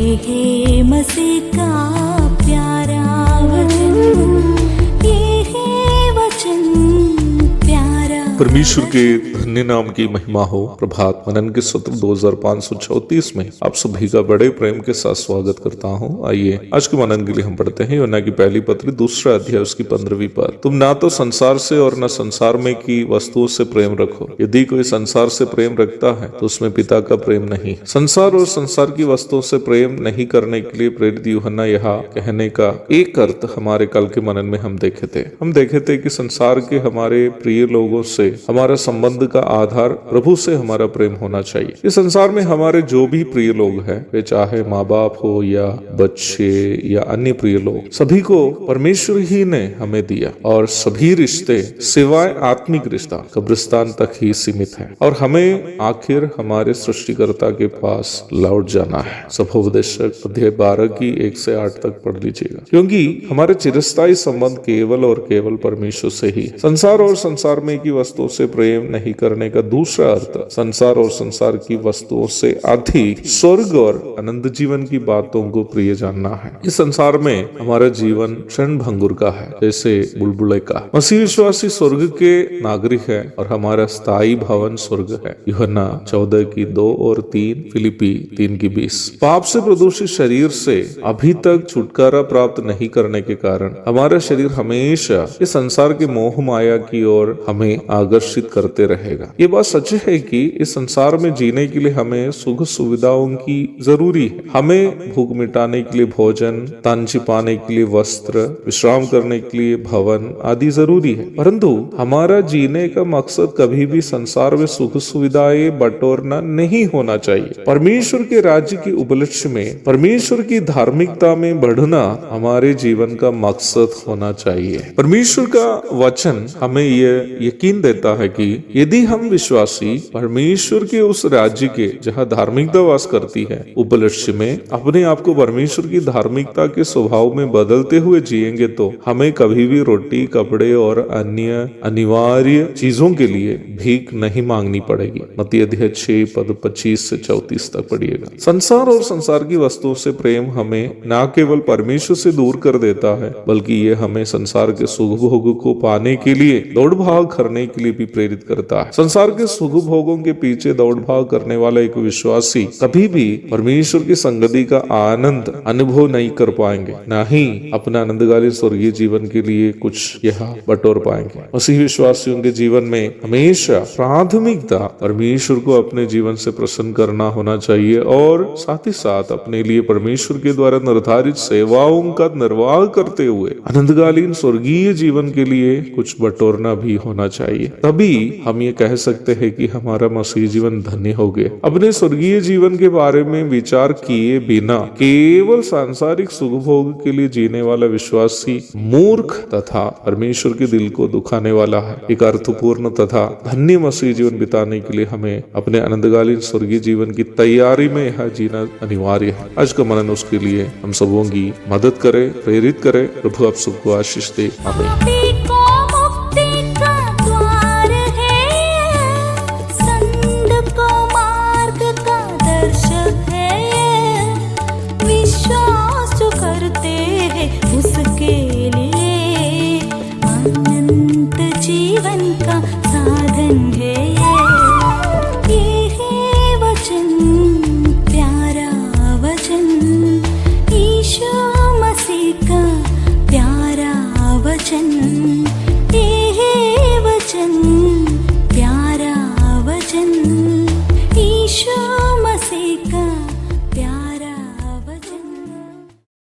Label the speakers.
Speaker 1: है मसीह का प्यारा वचन, ये है वचन प्यारा।
Speaker 2: परमेश्वर के धन्य नाम की महिमा हो। प्रभात मनन के सत्र 2534 में आप सभी का बड़े प्रेम के साथ स्वागत करता हूं। आइए आज के मनन के लिए हम पढ़ते हैं यूहन्ना की पहली पत्री 2 अध्याय उसकी 15वीं पद। तुम ना तो संसार से और न संसार में की वस्तुओं से प्रेम रखो। यदि कोई संसार से प्रेम रखता है तो उसमें पिता का प्रेम नहीं। संसार और संसार की वस्तुओं से प्रेम नहीं करने के लिए प्रेरित यूहन्ना यहाँ कहने का एक अर्थ हमारे कल के मनन में हम देखे थे कि संसार के हमारे प्रिय लोगों से हमारा संबंध का आधार प्रभु से हमारा प्रेम होना चाहिए। इस संसार में हमारे जो भी प्रिय लोग हैं, वे चाहे माँ बाप हो या बच्चे या अन्य प्रिय लोग, सभी को परमेश्वर ही ने हमें दिया और सभी रिश्ते सिवाय आत्मिक रिश्ता कब्रिस्तान तक ही सीमित है और हमें आखिर हमारे सृष्टिकर्ता के पास लौट जाना है। सभोपदेशक अध्याय 12 की 1 से 8 तक पढ़ लीजिएगा। क्योंकि हमारे चिरस्थायी संबंध केवल और केवल परमेश्वर से ही। संसार और संसार में की वस्तुओं से प्रेम नहीं करने का दूसरा अर्थ संसार और संसार की वस्तुओं से अधिक स्वर्ग और अनंत जीवन की बातों को प्रिय जानना है। इस संसार में हमारा जीवन क्षण भंगुर का है, जैसे बुलबुले का। मसीह विश्वासी स्वर्ग के नागरिक है और हमारा स्थायी भवन स्वर्ग है। यूहन्ना 14 की 2 और 3, फिलिपी 3 की 20। पाप से प्रदूषित शरीर से अभी तक छुटकारा प्राप्त नहीं करने के कारण हमारा शरीर हमेशा इस संसार के मोह माया की ओर हमें आकर्षित करते रहेगा। ये बात सच है कि इस संसार में जीने के लिए हमें सुख सुविधाओं की जरूरी है। हमें भूख मिटाने के लिए भोजन, तन छिपाने के लिए वस्त्र, विश्राम करने के लिए भवन आदि जरूरी है। परंतु हमारा जीने का मकसद कभी भी संसार में सुख सुविधाएं बटोरना नहीं होना चाहिए। परमेश्वर के राज्य की उपलक्ष्य में परमेश्वर की धार्मिकता में बढ़ना हमारे जीवन का मकसद होना चाहिए। परमेश्वर का वचन हमें यह यकीन देता है कि यदि हम विश्वासी परमेश्वर के उस राज्य के जहाँ धार्मिकता वास करती है उपलक्ष्य में अपने आप को परमेश्वर की धार्मिकता के स्वभाव में बदलते हुए जिएंगे तो हमें कभी भी रोटी, कपड़े और अन्य अनिवार्य चीजों के लिए भीख नहीं मांगनी पड़ेगी। मत्ती अध्याय 6 पद 25 से 34 तक पढ़िएगा। संसार और संसार की वस्तुओं से प्रेम हमें न केवल परमेश्वर से दूर कर देता है, बल्कि ये हमें संसार के सुख भोग को पाने के लिए दौड़ भाग करने के लिए भी प्रेरित करता है। संसार के सुख भोगों के पीछे दौड़ भाग करने वाला एक विश्वासी कभी भी परमेश्वर की संगति का आनंद अनुभव नहीं कर पाएंगे, न ही अपना आनंदकालीन स्वर्गीय जीवन के लिए कुछ यहाँ बटोर पाएंगे। मसीह विश्वासियों के जीवन में हमेशा प्राथमिकता परमेश्वर को अपने जीवन से प्रसन्न करना होना चाहिए और साथ ही साथ अपने लिए परमेश्वर के द्वारा निर्धारित सेवाओं का निर्वाह करते हुए आनंदकालीन स्वर्गीय जीवन के लिए कुछ बटोरना भी होना चाहिए। तभी हम ये कह सकते हैं कि हमारा मसीह जीवन धन्य हो गया। अपने स्वर्गीय जीवन के बारे में विचार किए बिना केवल सांसारिक सुख भोग के लिए जीने वाला विश्वासी मूर्ख तथा परमेश्वर के दिल को दुखाने वाला है। एक अर्थपूर्ण तथा धन्य मसीह जीवन बिताने के लिए हमें अपने आनंदकालीन स्वर्गीय जीवन की तैयारी में यह जीना अनिवार्य है। आज का मनन उसके लिए हम सबों की मदद करे, प्रेरित करे। प्रभु आप सबको आशीष दे। आमीन।
Speaker 1: उसके लिए अनंत जीवन का साधन है।